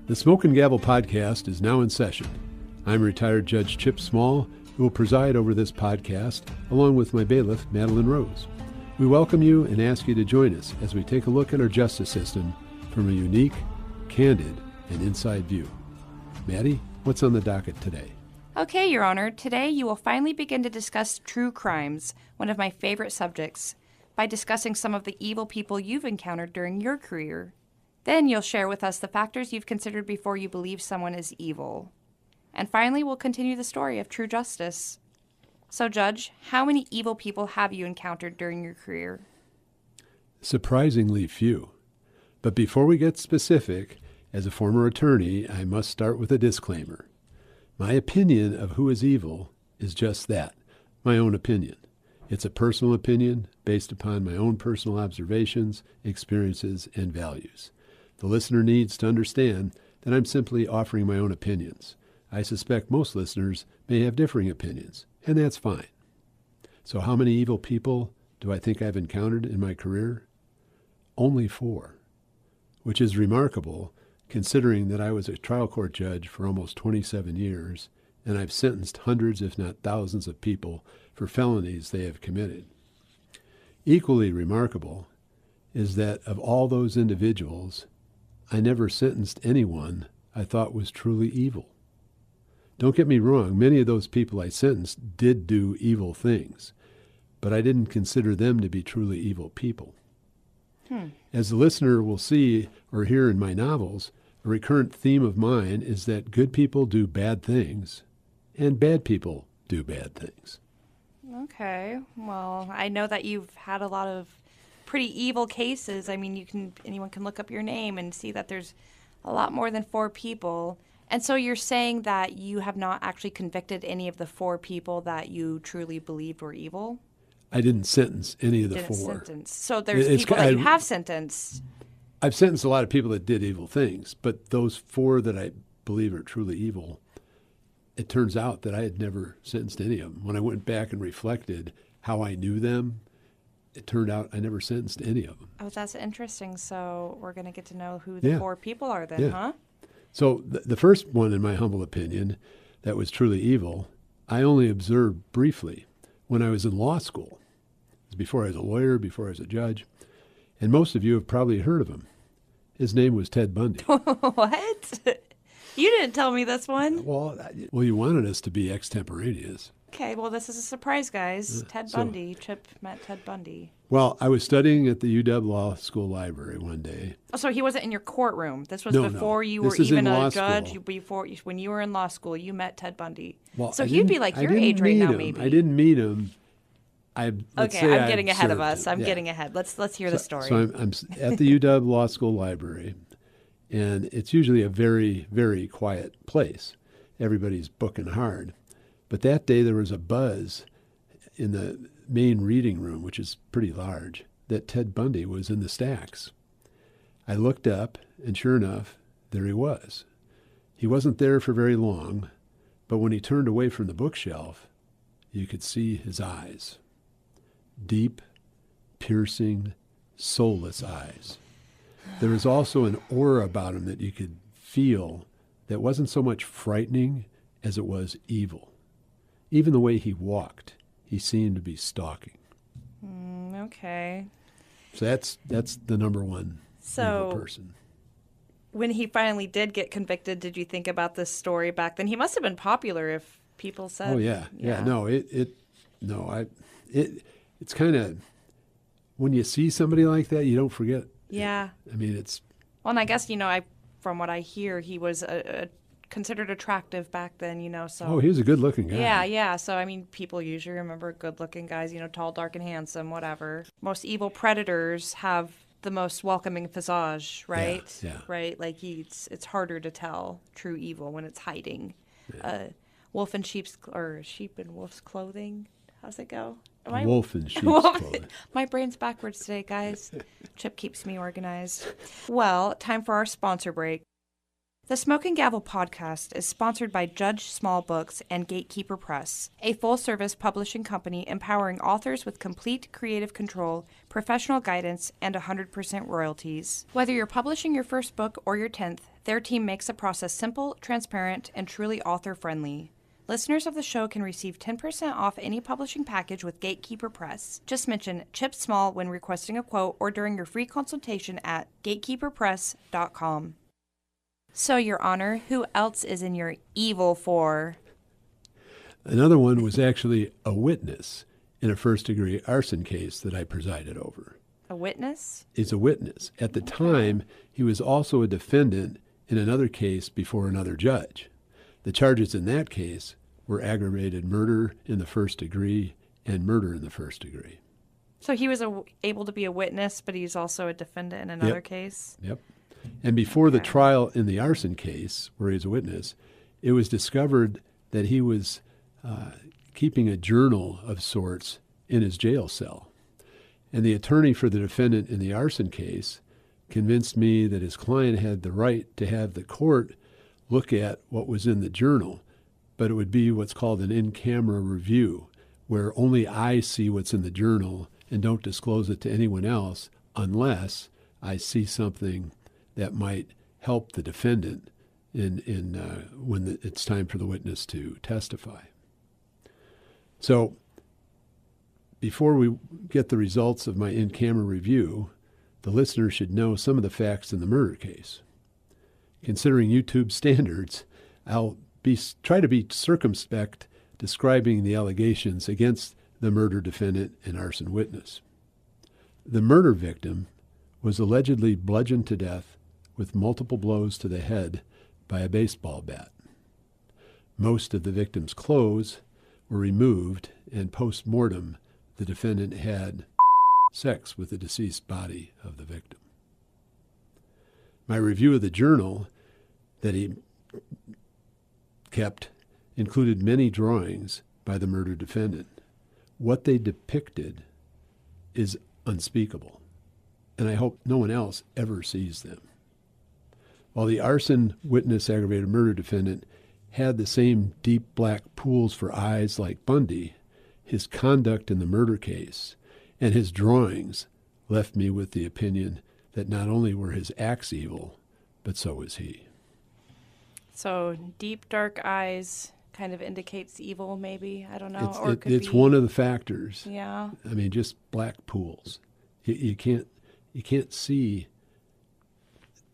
The Smoke and Gavel podcast is now in session. I'm retired Judge Chip Small, who will preside over this podcast, along with my bailiff, Madeline Rose. We welcome you and ask you to join us as we take a look at our justice system from a unique, candid, and inside view. Maddie, what's on the docket today? Okay, Your Honor. Today you will finally begin to discuss true crimes, one of my favorite subjects, by discussing some of the evil people you've encountered during your career. Then you'll share with us the factors you've considered before you believe someone is evil. And finally, we'll continue the story of true justice. So, Judge, how many evil people have you encountered during your career? Surprisingly few. But before we get specific, as a former attorney, I must start with a disclaimer. My opinion of who is evil is just that, my own opinion. It's a personal opinion based upon my own personal observations, experiences, and values. The listener needs to understand that I'm simply offering my own opinions. I suspect most listeners may have differing opinions, and that's fine. So how many evil people do I think I've encountered in my career? Only 4, which is remarkable considering that I was a trial court judge for almost 27 years, and I've sentenced hundreds, if not thousands, of people for felonies they have committed. Equally remarkable is that of all those individuals, I never sentenced anyone I thought was truly evil. Don't get me wrong, many of those people I sentenced did do evil things, but I didn't consider them to be truly evil people. As the listener will see or hear in my novels, a recurrent theme of mine is that good people do bad things and bad people do bad things. Okay, well, I know that you've had a lot of pretty evil cases. I mean, anyone can look up your name and see that there's a lot more than 4 people. And so you're saying that you have not actually convicted any of the 4 people that you truly believed were evil? I didn't sentence any of the 4. Sentence. So there's people that you have sentenced. I've sentenced a lot of people that did evil things, but those 4 that I believe are truly evil, it turns out that I had never sentenced any of them. When I went back and reflected how I knew them, it turned out I never sentenced any of them. Oh, that's interesting. So we're going to get to know who the 4 people are then, huh? So the first one, in my humble opinion, that was truly evil, I only observed briefly when I was in law school. It was before I was a lawyer, before I was a judge. And most of you have probably heard of him. His name was Ted Bundy. What? You didn't tell me this one. Well, you wanted us to be extemporaneous. Okay, well, this is a surprise, guys. Ted Bundy. Chip met Ted Bundy. Well, I was studying at the UW Law School library one day. Oh, so he wasn't in your courtroom. This was before you This were is even in a law judge. school. When you were in law school, you met Ted Bundy. Well, so he'd be like your age right now, maybe. I didn't meet him. I'm getting ahead of us. I'm getting ahead. Let's hear the story. So I'm at the UW Law School library, and it's usually a very, very quiet place. Everybody's booking hard. But that day there was a buzz in the main reading room, which is pretty large, that Ted Bundy was in the stacks. I looked up, and sure enough, there he was. He wasn't there for very long, but when he turned away from the bookshelf, you could see his eyes. Deep, piercing, soulless eyes. There was also an aura about him that you could feel that wasn't so much frightening as it was evil. Even the way he walked, he seemed to be stalking. Okay. So that's the number one evil person. When he finally did get convicted, did you think about this story back then? He must have been popular if people said. Oh yeah. No, it's kind of, when you see somebody like that, you don't forget. Yeah. I mean, it's. Well, and I guess from what I hear, he was considered attractive back then, so. Oh, he was a good-looking guy. Yeah. So, I mean, people usually remember good-looking guys, tall, dark, and handsome, whatever. Most evil predators have the most welcoming visage, right? Yeah. Right? Like, it's harder to tell true evil when it's hiding. Yeah. Wolf in sheep in wolf's clothing. How's it go? Wolf in sheep's clothing. My brain's backwards today, guys. Chip keeps me organized. Well, time for our sponsor break. The Smoke and Gavel podcast is sponsored by Judge Small Books and Gatekeeper Press, a full-service publishing company empowering authors with complete creative control, professional guidance, and 100% royalties. Whether you're publishing your first book or your 10th, Their team makes the process simple, transparent, and truly author-friendly. Listeners of the show can receive 10% off any publishing package with Gatekeeper Press. Just mention Chip Small when requesting a quote or during your free consultation at gatekeeperpress.com. So, Your Honor, who else is in your evil for? Another one was actually a witness in a first-degree arson case that I presided over. A witness? Is a witness. At the time, he was also a defendant in another case before another judge. The charges in that case were aggravated murder in the first degree and murder in the first degree. So he was able to be a witness, but he's also a defendant in another case? Yep. And before the trial in the arson case, where he was a witness, it was discovered that he was keeping a journal of sorts in his jail cell. And the attorney for the defendant in the arson case convinced me that his client had the right to have the court look at what was in the journal, but it would be what's called an in-camera review, where only I see what's in the journal and don't disclose it to anyone else unless I see something that might help the defendant when it's time for the witness to testify. So before we get the results of my in-camera review, the listener should know some of the facts in the murder case. Considering YouTube standards, I'll try to be circumspect describing the allegations against the murder defendant and arson witness. The murder victim was allegedly bludgeoned to death with multiple blows to the head by a baseball bat. Most of the victim's clothes were removed, and post-mortem, the defendant had sex with the deceased body of the victim. My review of the journal that he kept included many drawings by the murder defendant. What they depicted is unspeakable, and I hope no one else ever sees them. While the arson witness aggravated murder defendant had the same deep black pools for eyes like Bundy, his conduct in the murder case and his drawings left me with the opinion that not only were his acts evil, but so was he. So deep, dark eyes kind of indicates evil, maybe? I don't know. It's one of the factors. Yeah. I mean, just black pools. You can't see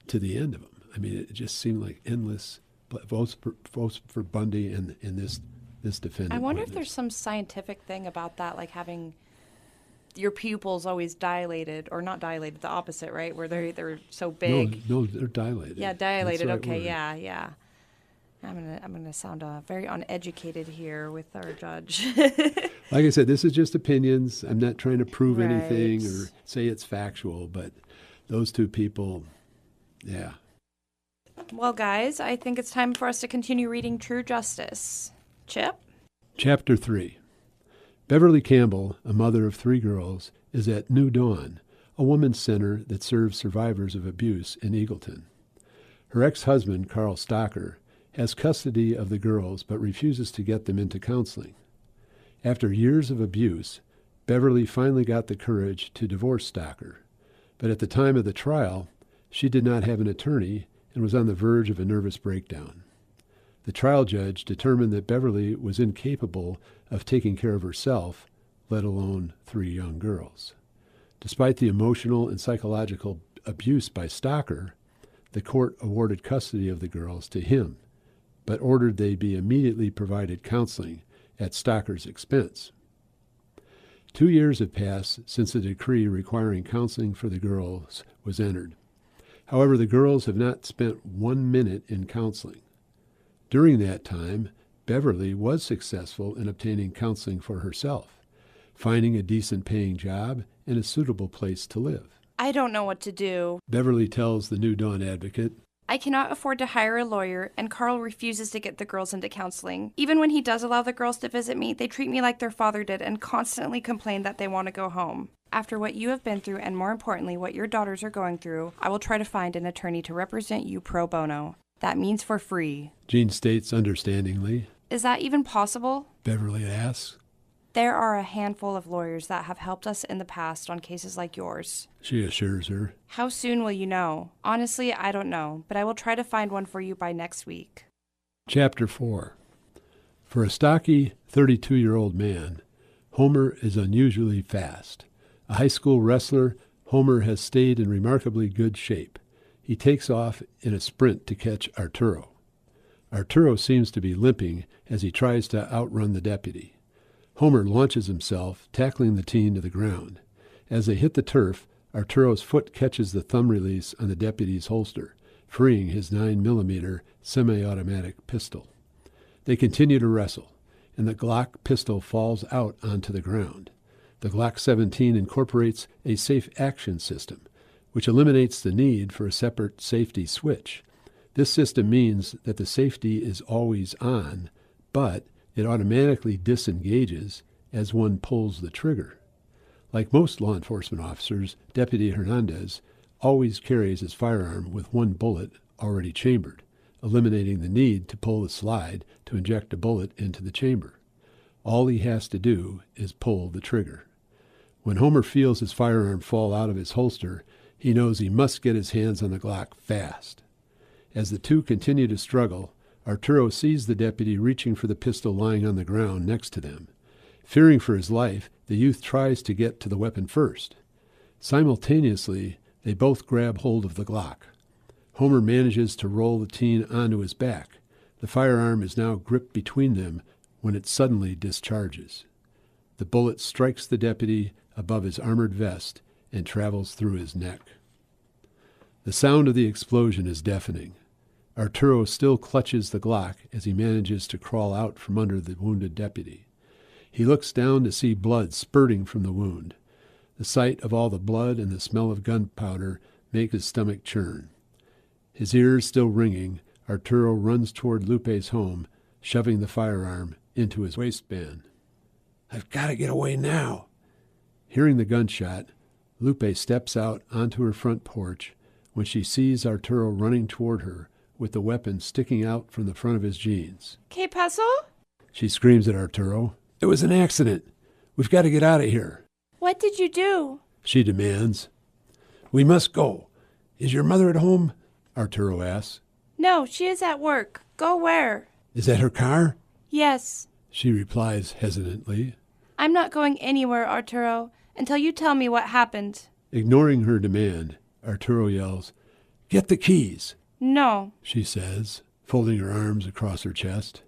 to the end of them. I mean, it just seemed like endless votes for Bundy and this defendant. I wonder if there's some scientific thing about that, like having your pupils always dilated, or not dilated, the opposite, right? Where they're so big. No, they're dilated. Yeah, dilated. Right Okay, word. yeah. I'm gonna sound very uneducated here with our judge. Like I said, this is just opinions. I'm not trying to prove Right. anything or say it's factual, but those two people, yeah. Well, guys, I think it's time for us to continue reading True Justice. Chip? Chapter 3. Beverly Campbell, a mother of 3 girls, is at New Dawn, a women's center that serves survivors of abuse in Eagleton. Her ex-husband, Carl Stocker, has custody of the girls but refuses to get them into counseling. After years of abuse, Beverly finally got the courage to divorce Stocker, but at the time of the trial, she did not have an attorney and was on the verge of a nervous breakdown. The trial judge determined that Beverly was incapable of taking care of herself, let alone 3 young girls. Despite the emotional and psychological abuse by Stocker, the court awarded custody of the girls to him, but ordered they be immediately provided counseling at Stocker's expense. 2 years have passed since a decree requiring counseling for the girls was entered. However, the girls have not spent 1 minute in counseling. During that time, Beverly was successful in obtaining counseling for herself, finding a decent paying job and a suitable place to live. I don't know what to do. Beverly tells the New Dawn Advocate, I cannot afford to hire a lawyer, and Carl refuses to get the girls into counseling. Even when he does allow the girls to visit me, they treat me like their father did and constantly complain that they want to go home. After what you have been through, and more importantly, what your daughters are going through, I will try to find an attorney to represent you pro bono. That means for free. Jean states understandingly. Is that even possible? Beverly asks. There are a handful of lawyers that have helped us in the past on cases like yours. She assures her. How soon will you know? Honestly, I don't know, but I will try to find one for you by next week. Chapter 4. For a stocky 32-year-old man, Homer is unusually fast. A high school wrestler, Homer has stayed in remarkably good shape. He takes off in a sprint to catch Arturo. Arturo seems to be limping as he tries to outrun the deputy. Homer launches himself, tackling the teen to the ground. As they hit the turf, Arturo's foot catches the thumb release on the deputy's holster, freeing his 9mm semi-automatic pistol. They continue to wrestle, and the Glock pistol falls out onto the ground. The Glock 17 incorporates a safe action system, which eliminates the need for a separate safety switch. This system means that the safety is always on, but it automatically disengages as one pulls the trigger. Like most law enforcement officers, Deputy Hernandez always carries his firearm with one bullet already chambered, eliminating the need to pull the slide to inject a bullet into the chamber. All he has to do is pull the trigger. When Homer feels his firearm fall out of his holster, he knows he must get his hands on the Glock fast. As the two continue to struggle, Arturo sees the deputy reaching for the pistol lying on the ground next to them. Fearing for his life, the youth tries to get to the weapon first. Simultaneously, they both grab hold of the Glock. Homer manages to roll the teen onto his back. The firearm is now gripped between them when it suddenly discharges. The bullet strikes the deputy above his armored vest and travels through his neck. The sound of the explosion is deafening. Arturo still clutches the Glock as he manages to crawl out from under the wounded deputy. He looks down to see blood spurting from the wound. The sight of all the blood and the smell of gunpowder make his stomach churn. His ears still ringing, Arturo runs toward Lupe's home, shoving the firearm into his waistband. "I've got to get away now." Hearing the gunshot, Lupe steps out onto her front porch when she sees Arturo running toward her with the weapon sticking out from the front of his jeans. ¿Qué pasó? She screams at Arturo. "It was an accident. We've got to get out of here." What did you do? She demands. "We must go. Is your mother at home?" Arturo asks. No, she is at work. Go where? "Is that her car?" Yes. She replies hesitantly. I'm not going anywhere, Arturo, until you tell me what happened. Ignoring her demand, Arturo yells, "Get the keys." No. She says, folding her arms across her chest.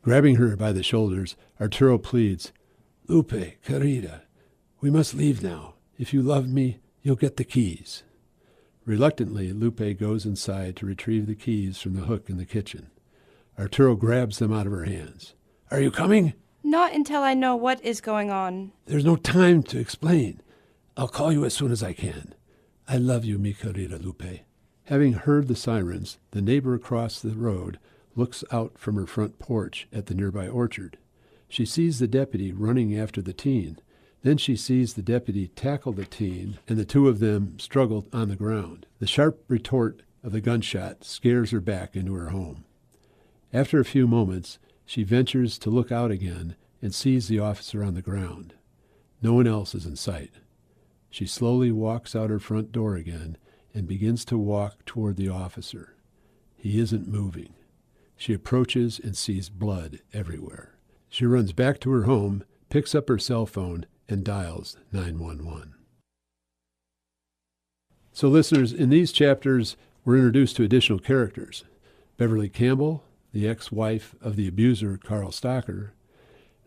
Grabbing her by the shoulders, Arturo pleads, "Lupe, querida, we must leave now. If you love me, you'll get the keys." Reluctantly, Lupe goes inside to retrieve the keys from the hook in the kitchen. Arturo grabs them out of her hands. "Are you coming?" Not until I know what is going on. "There's no time to explain. I'll call you as soon as I can. I love you, mi querida Lupe." Having heard the sirens, the neighbor across the road looks out from her front porch at the nearby orchard. She sees the deputy running after the teen. Then she sees the deputy tackle the teen, and the two of them struggle on the ground. The sharp retort of the gunshot scares her back into her home. After a few moments, she ventures to look out again and sees the officer on the ground. No one else is in sight. She slowly walks out her front door again and begins to walk toward the officer. He isn't moving. She approaches and sees blood everywhere. She runs back to her home, picks up her cell phone, and dials 911. So listeners, in these chapters, we're introduced to additional characters. Beverly Campbell, the ex-wife of the abuser Carl Stocker.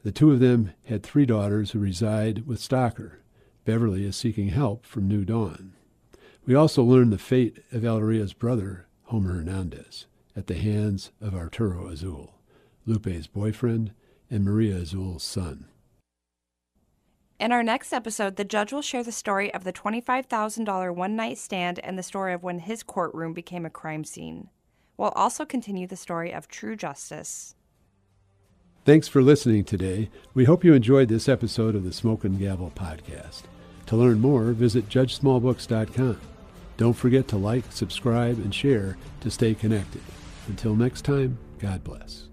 The two of them had 3 daughters who reside with Stocker. Beverly is seeking help from New Dawn. We also learn the fate of Valeria's brother, Homer Hernandez, at the hands of Arturo Azul, Lupe's boyfriend, and Maria Azul's son. In our next episode, the judge will share the story of the $25,000 one-night stand and the story of when his courtroom became a crime scene. We'll also continue the story of true justice. Thanks for listening today. We hope you enjoyed this episode of the Smoke and Gavel podcast. To learn more, visit judgesmallbooks.com. Don't forget to like, subscribe, and share to stay connected. Until next time, God bless.